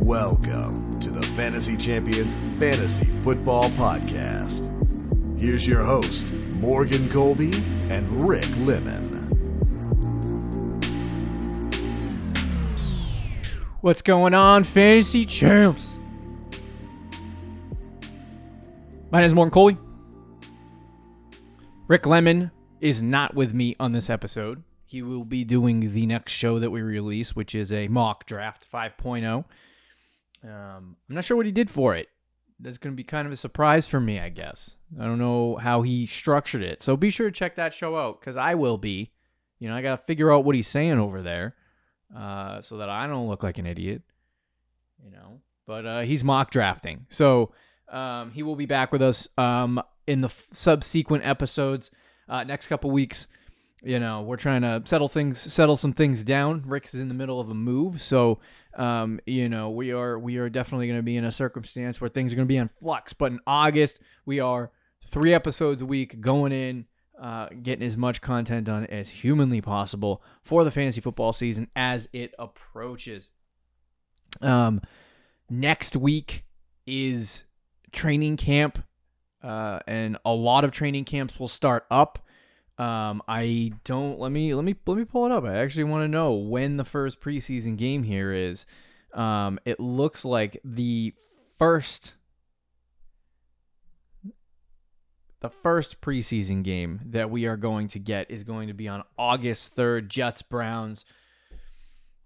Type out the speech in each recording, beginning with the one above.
Welcome to the Fantasy Champions Fantasy Football Podcast. Here's your host, Morgan Colby and Rick Lemon. What's going on, Fantasy Champs? My name is Morgan Colby. Rick Lemon is not with me on this episode. He will be doing the next show that we release, which is a mock draft 5.0. I'm not sure what he did for it. That's going to be kind of a surprise for me, I guess. I don't know how he structured it. So be sure to check that show out, because I will be. I got to figure out what he's saying over there so that I don't look like an idiot. But he's mock drafting. So he will be back with us in the subsequent episodes next couple weeks. We're trying to settle some things down. Rick's in the middle of a move, so we are definitely going to be in a circumstance where things are going to be in flux. But in August, we are 3 episodes a week going in, getting as much content done as humanly possible for the fantasy football season as it approaches. Next week is training camp, and a lot of training camps will start up. Let me pull it up. I actually want to know when the first preseason game here is. It looks like the first preseason game that we are going to get is going to be on August 3rd, Jets Browns.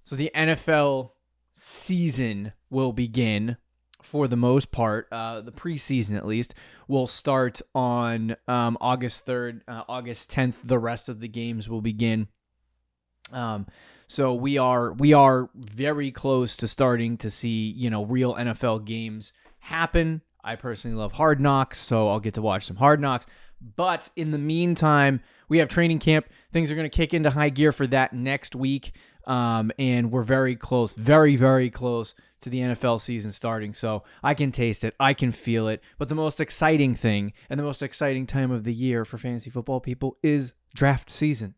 So the NFL season will begin. For the most part, the preseason at least, will start on August 3rd, August 10th. The rest of the games will begin. So we are very close to starting to see, real NFL games happen. I personally love Hard Knocks, so I'll get to watch some Hard Knocks. But in the meantime, we have training camp. Things are going to kick into high gear for that next week. And we're very close, very, very close to the NFL season starting. So I can taste it. I can feel it. But the most exciting thing and the most exciting time of the year for fantasy football people is draft season.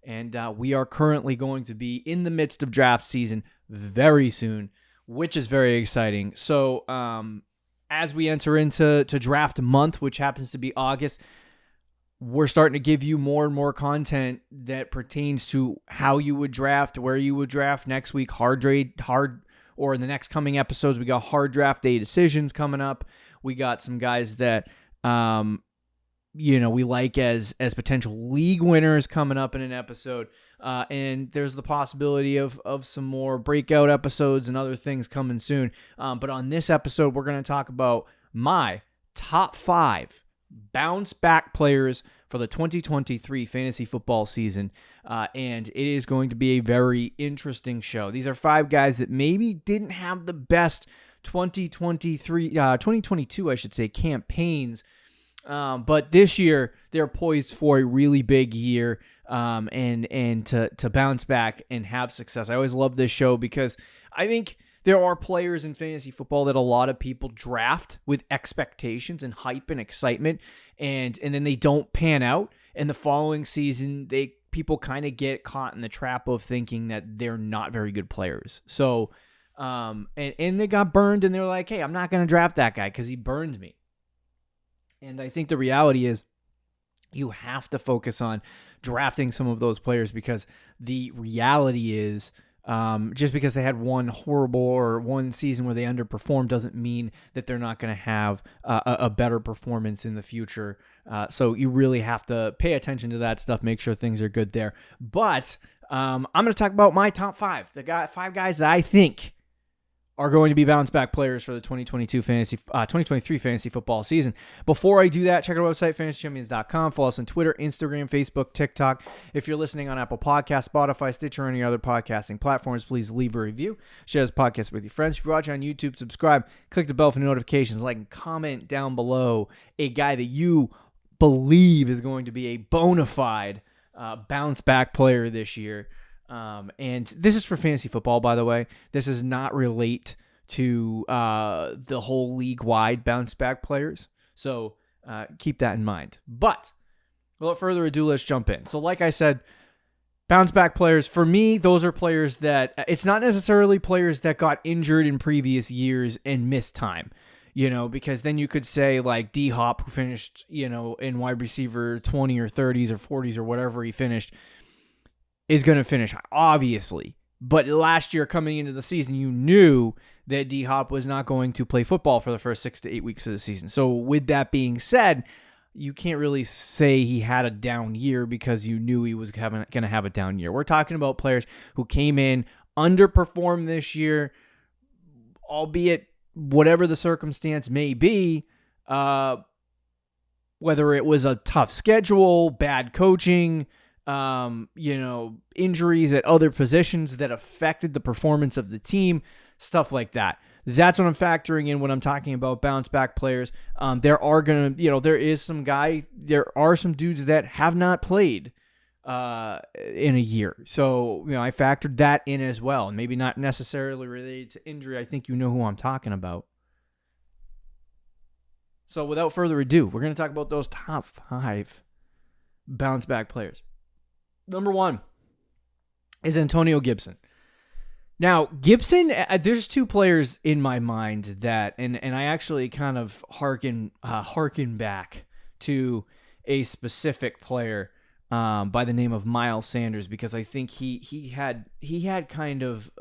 And we are currently going to be in the midst of draft season very soon, which is very exciting. So as we enter into draft month, which happens to be August, we're starting to give you more and more content that pertains to how you would draft, where you would draft next week, or in the next coming episodes, we got hard draft day decisions coming up. We got some guys that, we like as potential league winners coming up in an episode. And there's the possibility of some more breakout episodes and other things coming soon. But on this episode, we're going to talk about my top 5 bounce back players for the 2023 fantasy football season. And it is going to be a very interesting show. These are 5 guys that maybe didn't have the best 2022, I should say, campaigns. But this year they're poised for a really big year, and to bounce back and have success. I always love this show because I think there are players in fantasy football that a lot of people draft with expectations and hype and excitement, and then they don't pan out. And the following season, people kind of get caught in the trap of thinking that they're not very good players. So, and they got burned, and they're like, hey, I'm not going to draft that guy because he burned me. And I think the reality is you have to focus on drafting some of those players, because the reality is, just because they had one horrible or one season where they underperformed doesn't mean that they're not going to have a better performance in the future. So you really have to pay attention to that stuff, make sure things are good there. But I'm going to talk about my top 5, the 5 guys that I think are going to be bounce back players for the 2023 fantasy football season. Before I do that, check out our website, fantasychampions.com. Follow us on Twitter, Instagram, Facebook, TikTok. If you're listening on Apple Podcasts, Spotify, Stitcher, or any other podcasting platforms, please leave a review. Share this podcast with your friends. If you're watching on YouTube, subscribe. Click the bell for notifications. Like and comment down below a guy that you believe is going to be a bona fide bounce back player this year. And this is for fantasy football, by the way. This does not relate to the whole league-wide bounce-back players. So keep that in mind. But without further ado, let's jump in. So like I said, Bounce back players, for me, those are players that, it's not necessarily players that got injured in previous years and missed time, because then you could say like D-Hop, who finished, in wide receiver 20 or 30s or 40s or whatever he finished, is going to finish, obviously. But last year coming into the season, you knew that D-Hop was not going to play football for the first 6 to 8 weeks of the season. So with that being said, you can't really say he had a down year because you knew he was going to have a down year. We're talking about players who came in, underperformed this year, albeit whatever the circumstance may be, whether it was a tough schedule, bad coaching, injuries at other positions that affected the performance of the team, stuff like that. That's what I'm factoring in when I'm talking about bounce back players. There are some dudes that have not played in a year. So, I factored that in as well. And maybe not necessarily related to injury. I think you know who I'm talking about. So without further ado, we're going to talk about those top 5 bounce back players. Number 1 is Antonio Gibson. Now, Gibson, there's 2 players in my mind that, and I actually kind of harken back to a specific player by the name of Miles Sanders, because I think he had kind of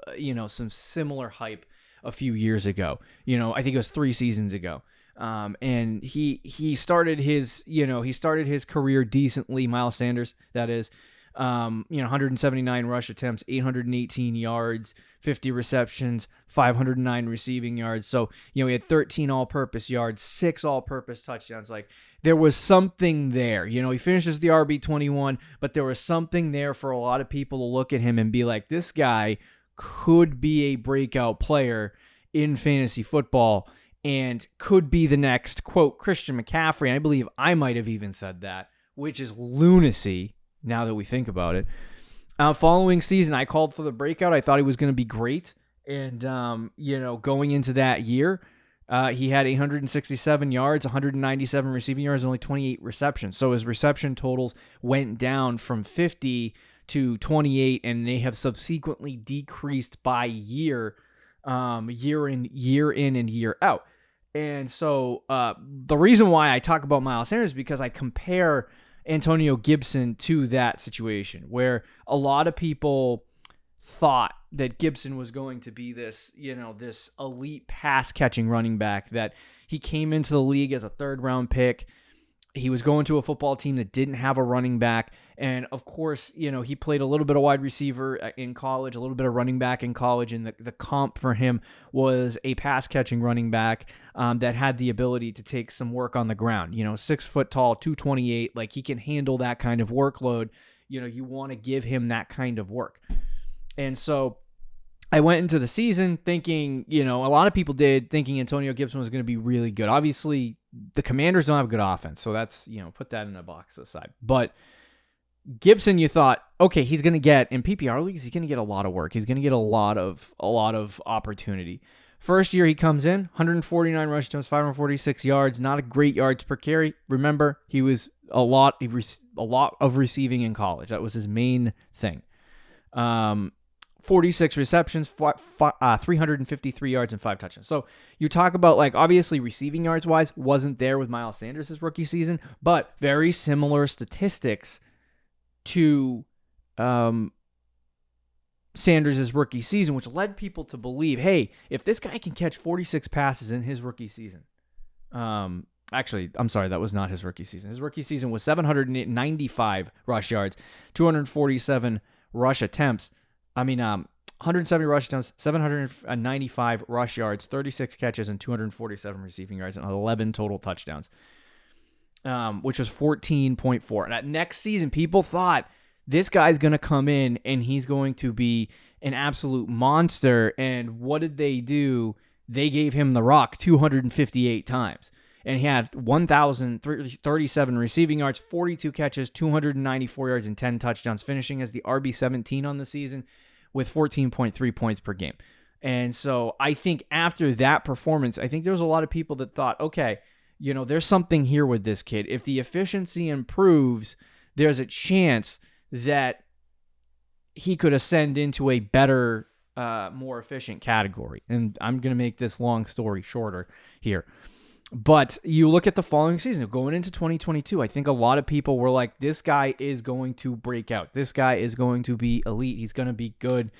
some similar hype a few years ago. I think it was 3 seasons ago. And he started his career decently. Miles Sanders, that is. 179 rush attempts, 818 yards, 50 receptions, 509 receiving yards. So, he had 13 all-purpose yards, 6 all-purpose touchdowns. Like, there was something there. He finishes the RB21, but there was something there for a lot of people to look at him and be like, this guy could be a breakout player in fantasy football and could be the next, quote, Christian McCaffrey. And I believe I might have even said that, which is lunacy. Now that we think about it. Following season, I called for the breakout. I thought he was going to be great. And, going into that year, he had 867 yards, 197 receiving yards, and only 28 receptions. So his reception totals went down from 50 to 28, and they have subsequently decreased by year in and year out. And so the reason why I talk about Miles Sanders is because I compare Antonio Gibson to that situation where a lot of people thought that Gibson was going to be this elite pass catching running back, that he came into the league as a 3rd round pick. He was going to a football team that didn't have a running back. And of course, he played a little bit of wide receiver in college, a little bit of running back in college. And the comp for him was a pass catching running back that had the ability to take some work on the ground. 6 foot tall, 228, like he can handle that kind of workload. You want to give him that kind of work. And so I went into the season thinking, a lot of people did, thinking Antonio Gibson was going to be really good. Obviously, the Commanders don't have good offense, so that's, put that in a box aside. But Gibson, you thought, okay, he's going to get, in PPR leagues, he's going to get a lot of work. He's going to get a lot of opportunity. First year he comes in, 149 rush attempts, 546 yards, not a great yards per carry. Remember, he was a lot of receiving in college. That was his main thing. 46 receptions, 353 yards, and 5 touchdowns. So you talk about, like, obviously receiving yards wise wasn't there with Miles Sanders' rookie season, but very similar statistics to Sanders' rookie season, which led people to believe, hey, if this guy can catch 46 passes in his rookie season, actually, I'm sorry, that was not his rookie season. His rookie season was 795 rush yards, 247 rush attempts. 170 rush attempts, 795 rush yards, 36 catches, and 247 receiving yards, and 11 total touchdowns, which was 14.4. And that next season, people thought this guy's going to come in and he's going to be an absolute monster. And what did they do? They gave him the rock 258 times. And he had 1,037 receiving yards, 42 catches, 294 yards, and 10 touchdowns, finishing as the RB17 on the season with 14.3 points per game. And so I think after that performance, I think there was a lot of people that thought, okay, there's something here with this kid. If the efficiency improves, there's a chance that he could ascend into a better, more efficient category. And I'm going to make this long story shorter here. But you look at the following season, going into 2022, I think a lot of people were like, this guy is going to break out. This guy is going to be elite. He's going to be good.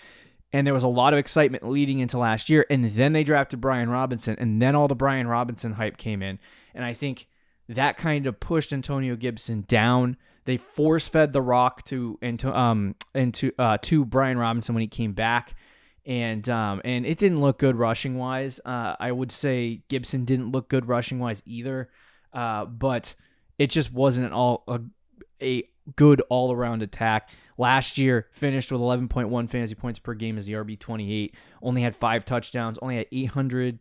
And there was a lot of excitement leading into last year. And then they drafted Brian Robinson. And then all the Brian Robinson hype came in. And I think that kind of pushed Antonio Gibson down. They force-fed the rock to Brian Robinson when he came back. And it didn't look good rushing wise. I would say Gibson didn't look good rushing wise either. But it just wasn't a good all around attack. Last year finished with 11.1 fantasy points per game as the RB28. Only had 5 touchdowns. Only had 800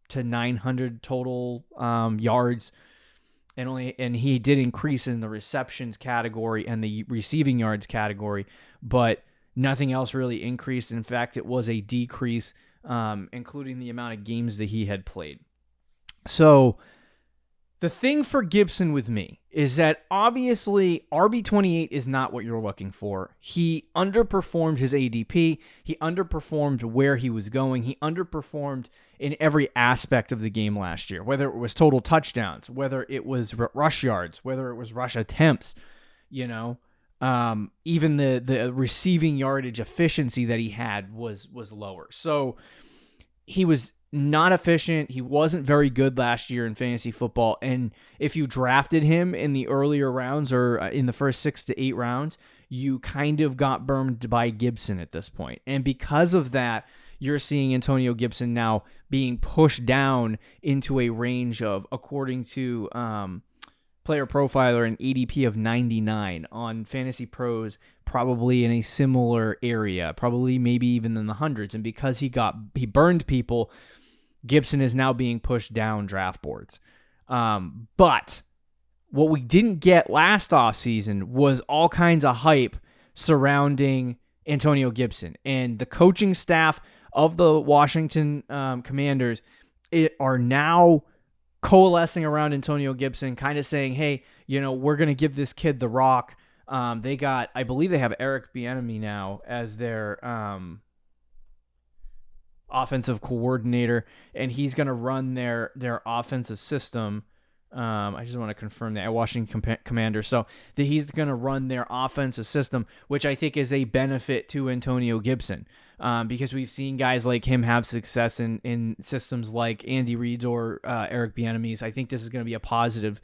to 900 total yards. And he did increase in the receptions category and the receiving yards category, but nothing else really increased. In fact, it was a decrease, including the amount of games that he had played. So the thing for Gibson with me is that obviously RB28 is not what you're looking for. He underperformed his ADP. He underperformed where he was going. He underperformed in every aspect of the game last year, whether it was total touchdowns, whether it was rush yards, whether it was rush attempts, even the receiving yardage efficiency that he had was lower. So he was not efficient. He wasn't very good last year in fantasy football. And if you drafted him in the earlier rounds or in the first 6 to 8 rounds, you kind of got burned by Gibson at this point. And because of that, you're seeing Antonio Gibson now being pushed down into a range of, according to Player Profiler, an ADP of 99 on Fantasy Pros, probably in a similar area, probably maybe even in the hundreds. And because he burned people, Gibson is now being pushed down draft boards. But what we didn't get last offseason was all kinds of hype surrounding Antonio Gibson. And the coaching staff of the Washington Commanders are now coalescing around Antonio Gibson, kind of saying, hey, we're going to give this kid the rock. I believe they have Eric Bieniemy now as their offensive coordinator, and he's going to run their offensive system. I just want to confirm that at Washington Commanders. So that he's going to run their offensive system, which I think is a benefit to Antonio Gibson, because we've seen guys like him have success in systems like Andy Reid's or Eric Bieniemy's. I think this is going to be a positive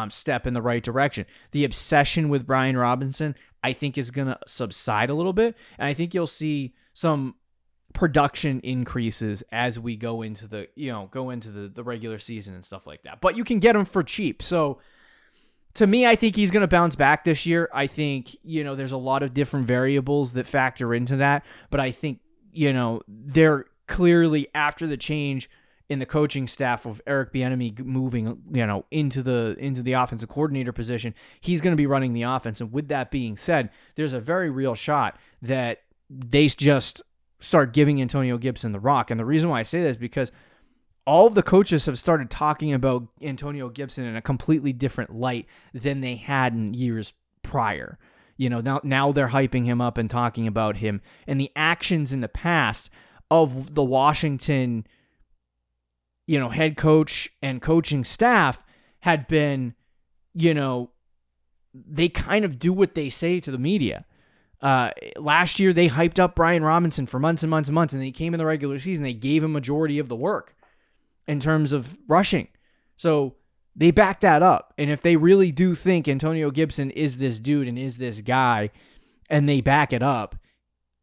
step in the right direction. The obsession with Brian Robinson, I think, is going to subside a little bit, and I think you'll see some production increases as we go into the regular season and stuff like that. But you can get him for cheap. So to me, I think he's going to bounce back this year. I think, there's a lot of different variables that factor into that, but I think, they're clearly, after the change in the coaching staff of Eric Bieniemy moving, into the offensive coordinator position, he's going to be running the offense. And with that being said, there's a very real shot that they just start giving Antonio Gibson the rock. And the reason why I say that is because all of the coaches have started talking about Antonio Gibson in a completely different light than they had in years prior. Now they're hyping him up and talking about him. And the actions in the past of the Washington, head coach and coaching staff had been, they kind of do what they say to the media. Last year, they hyped up Brian Robinson for months and months and months, and they came in the regular season. They gave him majority of the work in terms of rushing. So they back that up. And if they really do think Antonio Gibson is this dude and is this guy, and they back it up,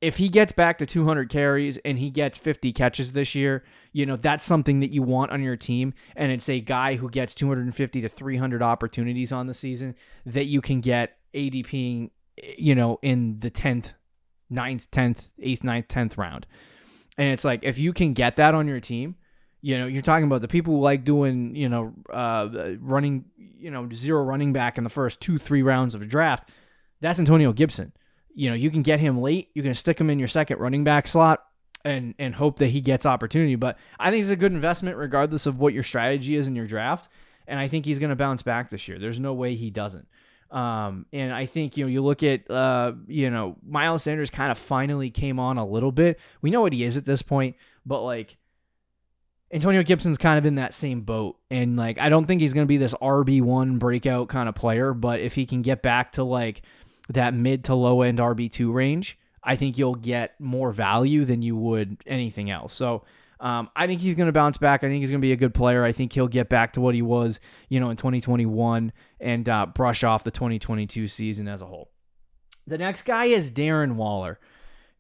if he gets back to 200 carries and he gets 50 catches this year, that's something that you want on your team. And it's a guy who gets 250 to 300 opportunities on the season that you can get ADPing, in the 10th, 9th, 10th, 8th, 9th, 10th round. And it's like, if you can get that on your team, you're talking about the people who like doing, running, zero running back in the first 2-3 rounds of a draft. That's Antonio Gibson. You can get him late. You can stick him in your second running back slot and hope that he gets opportunity. But I think it's a good investment regardless of what your strategy is in your draft. And I think he's going to bounce back this year. There's no way he doesn't. And I think, you look at, Miles Sanders kind of finally came on a little bit. We know what he is at this point, but like Antonio Gibson's kind of in that same boat. And like, I don't think he's going to be this RB1 breakout kind of player, but if he can get back to like that mid to low end RB2 range, I think you'll get more value than you would anything else. So, I think he's going to bounce back. I think he's going to be a good player. I think he'll get back to what he was, in 2021 and brush off the 2022 season as a whole. The next guy is Darren Waller.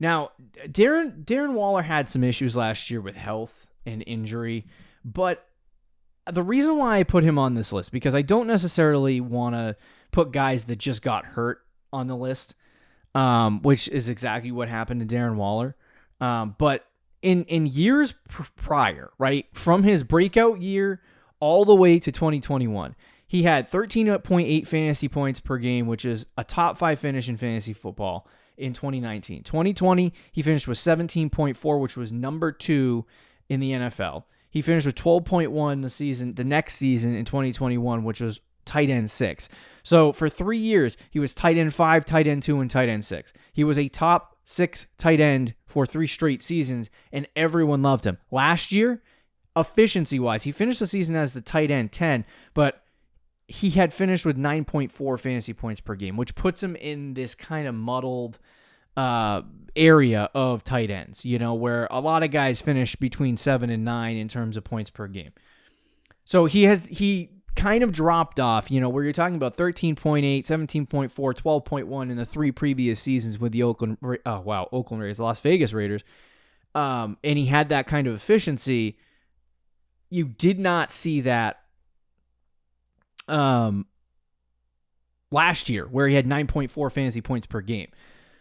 Now, Darren Waller had some issues last year with health and injury, but the reason why I put him on this list, because I don't necessarily want to put guys that just got hurt on the list, which is exactly what happened to Darren Waller. But in years prior, right, from his breakout year all the way to 2021, he had 13.8 fantasy points per game, which is a top 5 finish in fantasy football in 2019. 2020, he finished with 17.4, which was number 2 in the NFL. He finished with 12.1 the next season in 2021, which was tight end 6. So for 3 years, he was tight end 5, tight end 2, and tight end 6. He was a top 6 tight end for 3 straight seasons, and everyone loved him. Last year, efficiency-wise, he finished the season as the tight end 10, but he had finished with 9.4 fantasy points per game, which puts him in this kind of muddled area of tight ends, where a lot of guys finish between 7 and 9 in terms of points per game. So he kind of dropped off, where you're talking about 13.8, 17.4, 12.1 in the 3 previous seasons with the Oakland Raiders, Las Vegas Raiders. And he had that kind of efficiency. You did not see that last year, where he had 9.4 fantasy points per game.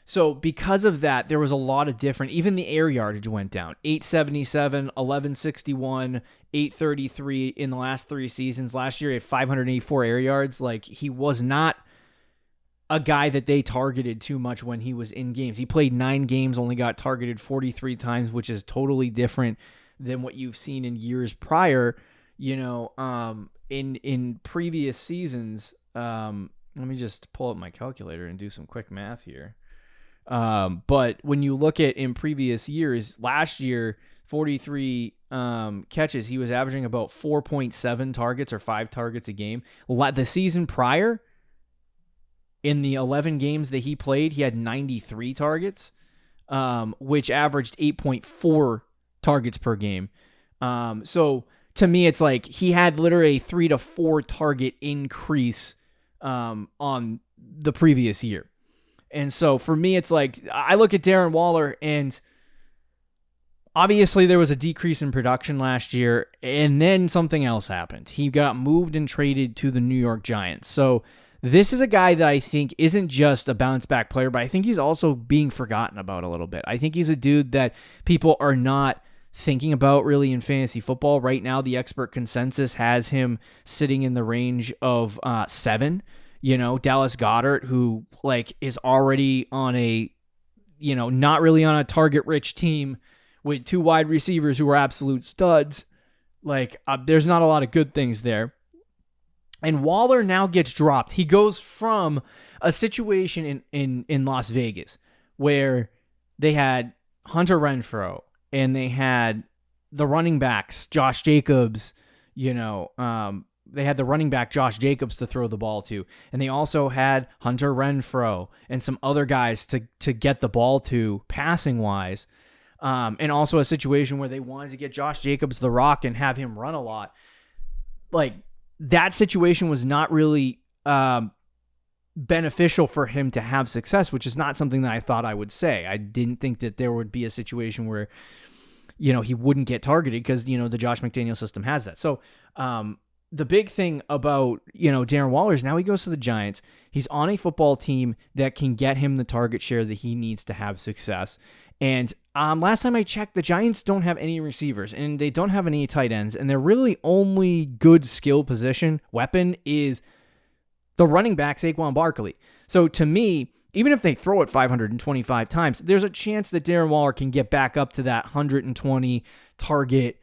So because of that, there was a lot of different, even the air yardage went down. 877, 1161, 833 in the last 3 seasons. Last year he had 584 air yards. Like, he was not a guy that they targeted too much when he was in games. He played 9 games, only got targeted 43 times, which is totally different than what you've seen in years prior. In previous seasons, let me just pull up my calculator and do some quick math here. But when you look at in previous years, last year, 43 catches, he was averaging about 4.7 targets or 5 targets a game. The season prior, in the 11 games that he played, he had 93 targets, which averaged 8.4 targets per game. So to me, it's like he had literally a 3 to 4 target increase on the previous year. And so for me, it's like I look at Darren Waller, and obviously there was a decrease in production last year, and then something else happened. He got moved and traded to the New York Giants. So this is a guy that I think isn't just a bounce back player, but I think he's also being forgotten about a little bit. I think he's a dude that people are not thinking about really in fantasy football. Right now, the expert consensus has him sitting in the range of 7. Dallas Goedert, who is already on a, not really on a target-rich team with 2 wide receivers who are absolute studs. There's not a lot of good things there. And Waller now gets dropped. He goes from a situation in Las Vegas where they had Hunter Renfrow and they had the running backs, Josh Jacobs, they had the running back Josh Jacobs to throw the ball to, and they also had Hunter Renfrow and some other guys to get the ball to passing wise, and also a situation where they wanted to get Josh Jacobs the rock and have him run a lot. That situation was not really beneficial for him to have success, which is not something that I thought I would say. I didn't think that there would be a situation where he wouldn't get targeted because the Josh McDaniel system has that. So the big thing about, Darren Waller is now he goes to the Giants. He's on a football team that can get him the target share that he needs to have success. And last time I checked, the Giants don't have any receivers and they don't have any tight ends. And their really only good skill position weapon is the running back, Saquon Barkley. So to me, even if they throw it 525 times, there's a chance that Darren Waller can get back up to that 120 target,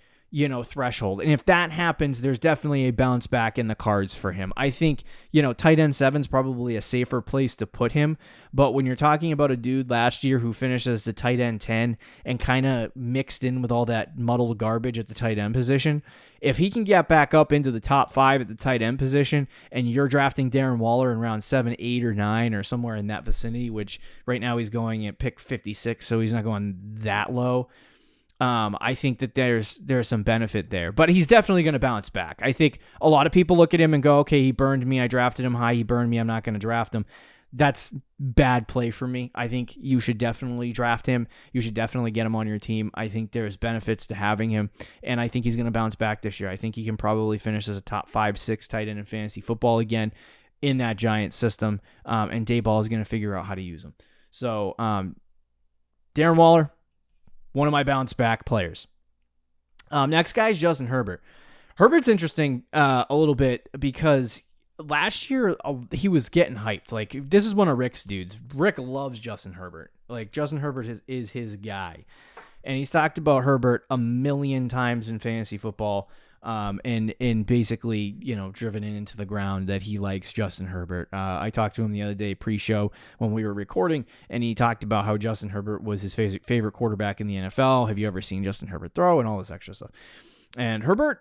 threshold. And if that happens, there's definitely a bounce back in the cards for him. I think, tight end 7's probably a safer place to put him. But when you're talking about a dude last year who finished as the tight end 10 and kind of mixed in with all that muddled garbage at the tight end position, if he can get back up into the top 5 at the tight end position and you're drafting Darren Waller in round 7, 8, or 9 or somewhere in that vicinity, which right now he's going at pick 56, so he's not going that low. I think that there's some benefit there, but he's definitely going to bounce back. I think a lot of people look at him and go, okay, he burned me. I drafted him high. He burned me. I'm not going to draft him. That's bad play for me. I think you should definitely draft him. You should definitely get him on your team. I think there's benefits to having him, and I think he's going to bounce back this year. I think he can probably finish as a top 5, 6 tight end in fantasy football again in that Giants system, and Daboll is going to figure out how to use him. So, Darren Waller, one of my bounce back players. Next guy is Justin Herbert. Herbert's interesting a little bit because last year he was getting hyped. Like, this is one of Rick's dudes. Rick loves Justin Herbert. Like, Justin Herbert is his guy. And he's talked about Herbert a million times in fantasy football. And basically, driven into the ground that he likes Justin Herbert. I talked to him the other day pre-show when we were recording, and he talked about how Justin Herbert was his favorite quarterback in the NFL. Have you ever seen Justin Herbert throw, and all this extra stuff. And Herbert,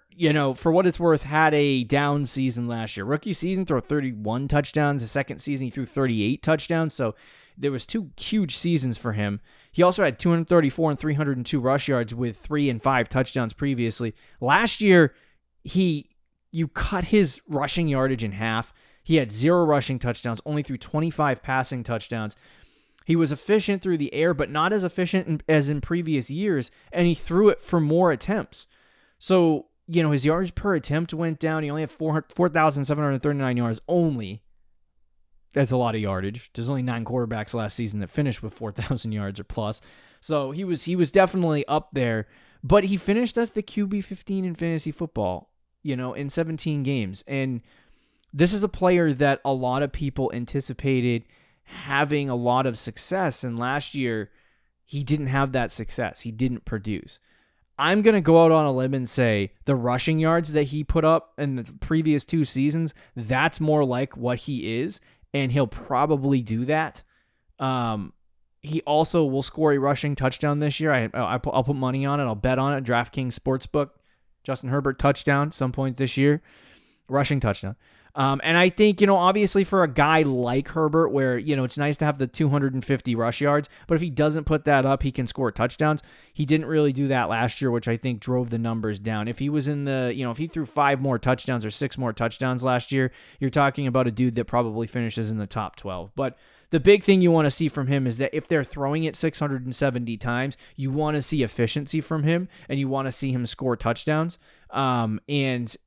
for what it's worth, had a down season last year. Rookie season, threw 31 touchdowns. The second season, he threw 38 touchdowns. So there was 2 huge seasons for him. He also had 234 and 302 rush yards with 3 and 5 touchdowns previously. Last year, you cut his rushing yardage in half. He had 0 rushing touchdowns, only threw 25 passing touchdowns. He was efficient through the air, but not as efficient as in previous years, and he threw it for more attempts. So, his yards per attempt went down. He only had 4,739 yards only. That's a lot of yardage. There's only 9 quarterbacks last season that finished with 4,000 yards or plus. So he was definitely up there, but he finished as the QB 15 in fantasy football, in 17 games. And this is a player that a lot of people anticipated having a lot of success. And last year, he didn't have that success. He didn't produce. I'm going to go out on a limb and say the rushing yards that he put up in the previous 2 seasons, that's more like what he is, and he'll probably do that. He also will score a rushing touchdown this year. I'll put money on it. I'll bet on it. DraftKings Sportsbook. Justin Herbert touchdown some point this year. Rushing touchdown. And I think, obviously for a guy like Herbert where, it's nice to have the 250 rush yards, but if he doesn't put that up, he can score touchdowns. He didn't really do that last year, which I think drove the numbers down. If he was in the, if he threw 5 more touchdowns or 6 more touchdowns last year, you're talking about a dude that probably finishes in the top 12. But the big thing you want to see from him is that if they're throwing it 670 times, you want to see efficiency from him, and you want to see him score touchdowns. And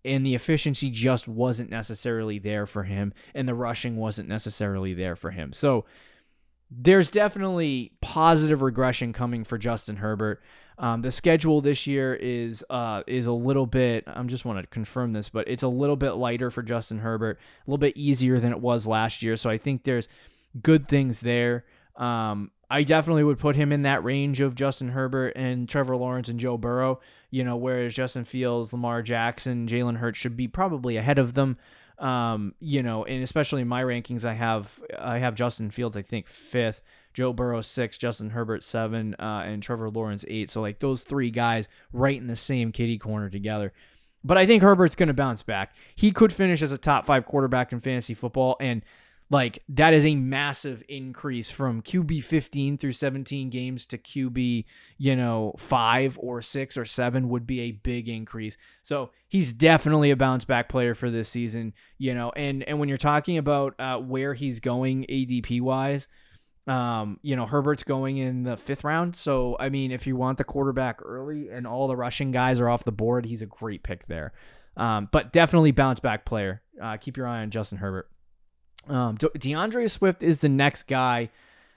the efficiency just wasn't necessarily there for him, and the rushing wasn't necessarily there for him. So there's definitely positive regression coming for Justin Herbert. The schedule this year is a little bit, I just want to confirm this, but it's a little bit lighter for Justin Herbert, a little bit easier than it was last year. So I think there's good things there. I definitely would put him in that range of Justin Herbert and Trevor Lawrence and Joe Burrow, whereas Justin Fields, Lamar Jackson, Jalen Hurts should be probably ahead of them. And especially in my rankings, I have Justin Fields, I think 5th, Joe Burrow 6th, Justin Herbert 7, and Trevor Lawrence 8. So like those 3 guys right in the same kitty corner together. But I think Herbert's going to bounce back. He could finish as a top 5 quarterback in fantasy football, and that is a massive increase from QB 15 through 17 games to QB, 5 or 6 or 7 would be a big increase. So he's definitely a bounce back player for this season, and when you're talking about where he's going ADP wise, Herbert's going in the 5th round. So, I mean, if you want the quarterback early and all the rushing guys are off the board, he's a great pick there. But definitely bounce back player. Keep your eye on Justin Herbert. DeAndre Swift is the next guy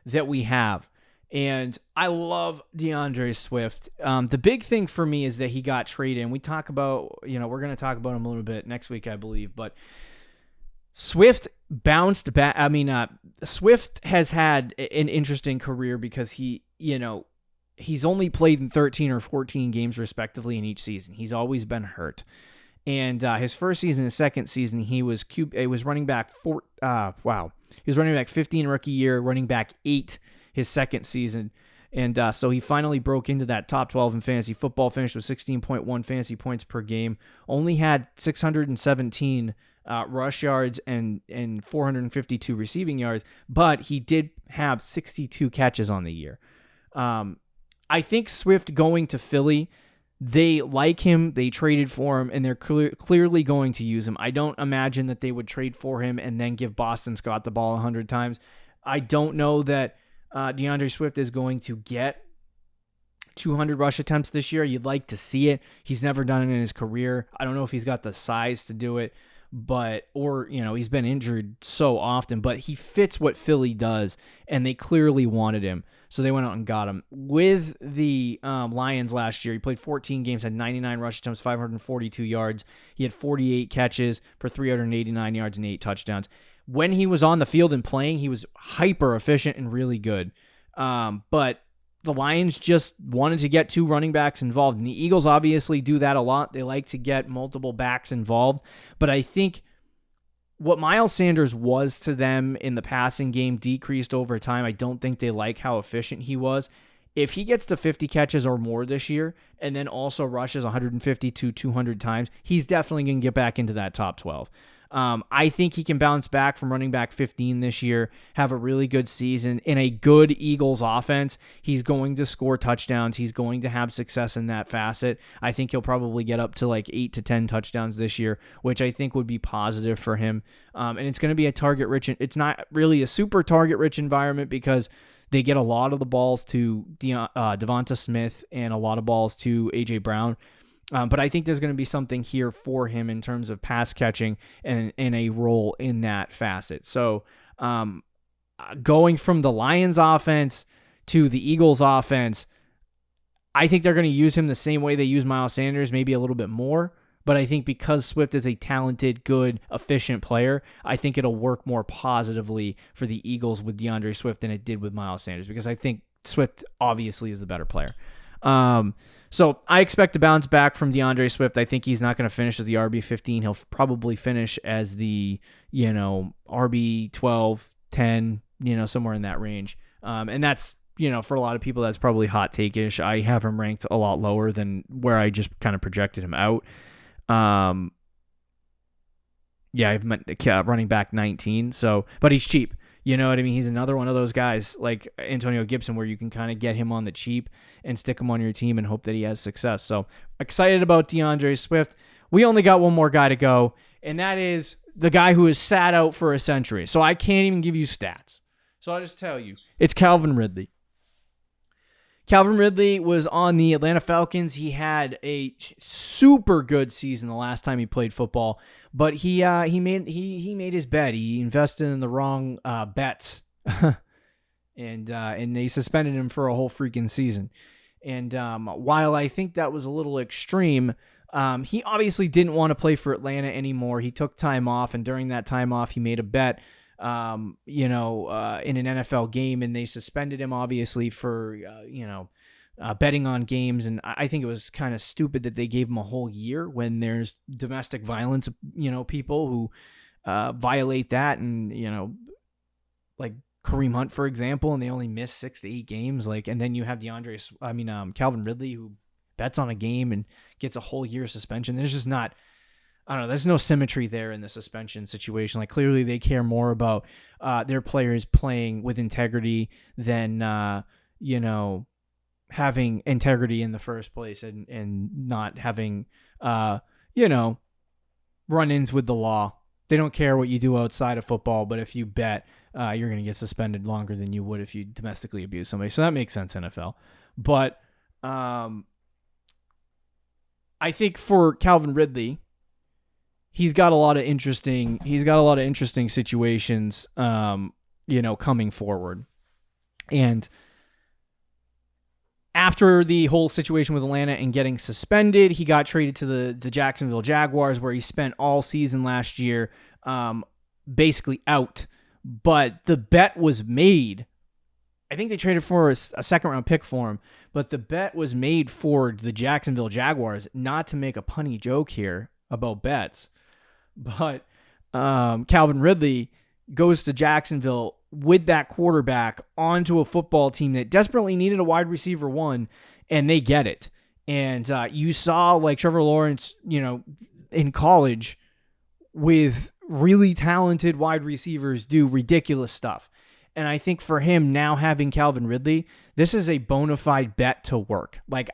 that we have, and I love DeAndre Swift. The big thing for me is that he got traded, and we talk about, we're going to talk about him a little bit next week, I believe, but Swift bounced back. Swift has had an interesting career because he, he's only played in 13 or 14 games respectively in each season. He's always been hurt. And his first season, his second season, he was running back He was running back 15 rookie year, running back 8 his second season. And so he finally broke into that top 12 in fantasy football, finished with 16.1 fantasy points per game, only had 617 rush yards and 452 receiving yards, but he did have 62 catches on the year. I think Swift going to Philly, they like him, they traded for him, and they're clearly going to use him. I don't imagine that they would trade for him and then give Boston Scott the ball 100 times. I don't know that DeAndre Swift is going to get 200 rush attempts this year. You'd like to see it. He's never done it in his career. I don't know if he's got the size to do it, he's been injured so often, but he fits what Philly does, and they clearly wanted him. So they went out and got him. With the Lions last year, he played 14 games, had 99 rush attempts, 542 yards. He had 48 catches for 389 yards and 8 touchdowns. When he was on the field and playing, he was hyper efficient and really good. But the Lions just wanted to get 2 running backs involved. And the Eagles obviously do that a lot. They like to get multiple backs involved. But I think what Miles Sanders was to them in the passing game decreased over time. I don't think they like how efficient he was. If he gets to 50 catches or more this year and then also rushes 150 to 200 times, he's definitely going to get back into that top 12. I think he can bounce back from running back 15 this year, have a really good season in a good Eagles offense. He's going to score touchdowns. He's going to have success in that facet. I think he'll probably get up to like 8 to 10 touchdowns this year, which I think would be positive for him. And it's going to be it's not really a super target-rich environment because they get a lot of the balls to Devonta Smith and a lot of balls to A.J. Brown. But I think there's going to be something here for him in terms of pass catching and a role in that facet. So going from the Lions offense to the Eagles offense, I think they're going to use him the same way they use Miles Sanders, maybe a little bit more. But I think because Swift is a talented, good, efficient player, I think it'll work more positively for the Eagles with DeAndre Swift than it did with Miles Sanders, because I think Swift obviously is the better player. So I expect to bounce back from DeAndre Swift. I think he's not going to finish as the RB15. He'll probably finish as the, RB12, 10, somewhere in that range. And that's, for a lot of people, that's probably hot take-ish. I have him ranked a lot lower than where I just kind of projected him out. I've meant running back 19. But he's cheap. You know what I mean? He's another one of those guys like Antonio Gibson where you can kind of get him on the cheap and stick him on your team and hope that he has success. So excited about DeAndre Swift. We only got one more guy to go, and that is the guy who has sat out for a century. So I can't even give you stats. So I'll just tell you. It's Calvin Ridley. Calvin Ridley was on the Atlanta Falcons. He had a super good season the last time he played football, but he made his bet. He invested in the wrong bets, and they suspended him for a whole freaking season. And while I think that was a little extreme, he obviously didn't want to play for Atlanta anymore. He took time off, and during that time off, he made a bet. In an NFL game, and they suspended him obviously for, betting on games. And I think it was kind of stupid that they gave him a whole year when there's domestic violence, people who violate that. And, like Kareem Hunt, for example, and they only miss 6 to 8 games. And then you have Calvin Ridley, who bets on a game and gets a whole year suspension. There's just not, I don't know. There's no symmetry there in the suspension situation. Clearly they care more about their players playing with integrity than, having integrity in the first place and not having, run-ins with the law. They don't care what you do outside of football, but if you bet, you're going to get suspended longer than you would if you domestically abuse somebody. So that makes sense, NFL. But I think for Calvin Ridley, he's got a lot of interesting situations, coming forward. And after the whole situation with Atlanta and getting suspended, he got traded to the Jacksonville Jaguars, where he spent all season last year, basically out. But the bet was made I think they traded for a second round pick for him, but the bet was made for the Jacksonville Jaguars. Not to make a punny joke here about bets, but Calvin Ridley goes to Jacksonville with that quarterback onto a football team that desperately needed a wide receiver one, and they get it. And you saw like Trevor Lawrence, in college with really talented wide receivers do ridiculous stuff. And I think for him now having Calvin Ridley, this is a bona fide bet to work. Like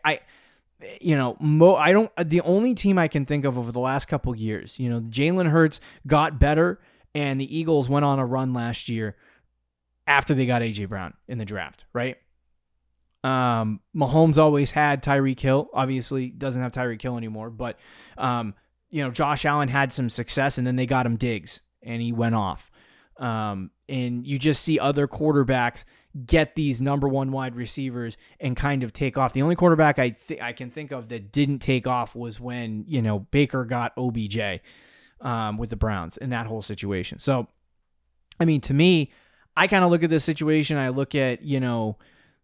the only team I can think of over the last couple years, Jalen Hurts got better and the Eagles went on a run last year after they got A.J. Brown in the draft, right? Mahomes always had Tyreek Hill. Obviously doesn't have Tyreek Hill anymore, but Josh Allen had some success and then they got him Diggs and he went off. And you just see other quarterbacks get these number one wide receivers and kind of take off. The only quarterback I can think of that didn't take off was when, Baker got OBJ with the Browns in that whole situation. So, I mean, to me, I kind of look at this situation. I look at,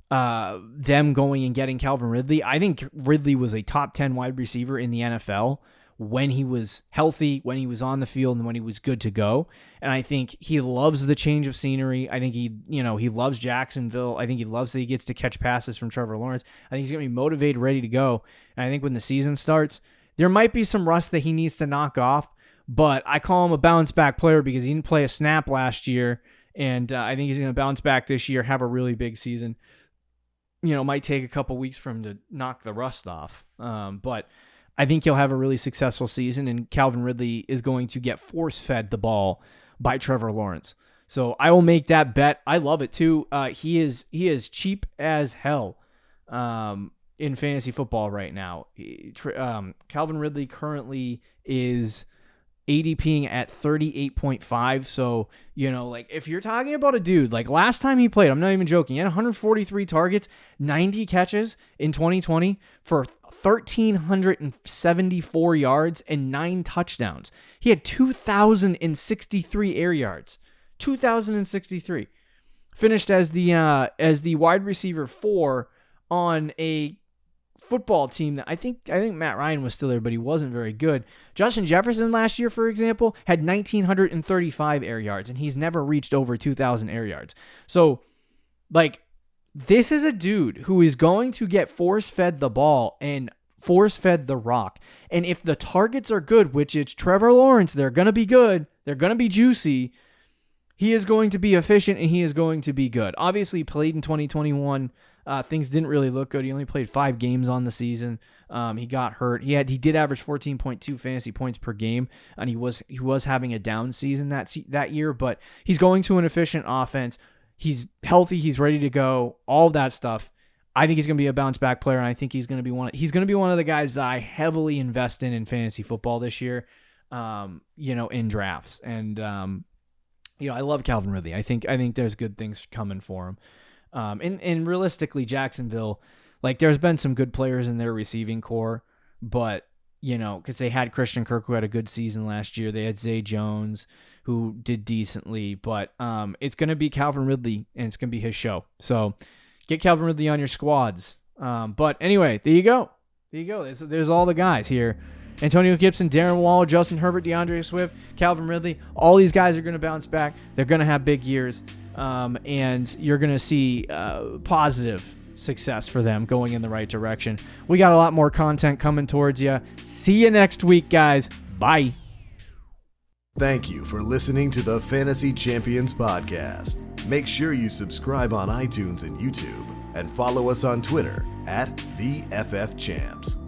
them going and getting Calvin Ridley. I think Ridley was a top 10 wide receiver in the NFL when he was healthy, when he was on the field, and when he was good to go. And I think he loves the change of scenery. I think he loves Jacksonville. I think he loves that he gets to catch passes from Trevor Lawrence. I think he's going to be motivated, ready to go. And I think when the season starts, there might be some rust that he needs to knock off, but I call him a bounce back player because he didn't play a snap last year. And I think he's going to bounce back this year, have a really big season. Might take a couple weeks for him to knock the rust off. But I think he'll have a really successful season, and Calvin Ridley is going to get force-fed the ball by Trevor Lawrence. So I will make that bet. I love it too. He is cheap as hell in fantasy football right now. Calvin Ridley currently is ADPing at 38.5. So, if you're talking about a dude, like last time he played, I'm not even joking, he had 143 targets, 90 catches in 2020 for 1,374 yards and 9 touchdowns. He had 2,063 air yards. 2,063. Finished as the wide receiver 4 on a football team that I think Matt Ryan was still there, but he wasn't very good. Justin Jefferson last year, for example, had 1,935 air yards, and he's never reached over 2,000 air yards. So, this is a dude who is going to get force-fed the ball and force-fed the rock. And if the targets are good, which it's Trevor Lawrence, they're going to be good, they're going to be juicy, he is going to be efficient and he is going to be good. Obviously, he played in 2021. Things didn't really look good. He only played 5 games on the season. He got hurt. He did average 14.2 fantasy points per game, and he was having a down season that year. But he's going to an efficient offense. He's healthy. He's ready to go. All that stuff. I think he's going to be a bounce back player, and I think he's going to be one of the guys that I heavily invest in fantasy football this year. In drafts, and I love Calvin Ridley. I think there's good things coming for him. And realistically, Jacksonville, there's been some good players in their receiving core, but, because they had Christian Kirk, who had a good season last year. They had Zay Jones, who did decently, but it's going to be Calvin Ridley, and it's going to be his show. So get Calvin Ridley on your squads. But anyway, there you go. There's all the guys here. Antonio Gibson, Darren Waller, Justin Herbert, DeAndre Swift, Calvin Ridley. All these guys are going to bounce back. They're going to have big years. And you're going to see positive success for them going in the right direction. We got a lot more content coming towards you. See you next week, guys. Bye. Thank you for listening to the Fantasy Champions Podcast. Make sure you subscribe on iTunes and YouTube and follow us on Twitter @TheFFChamps.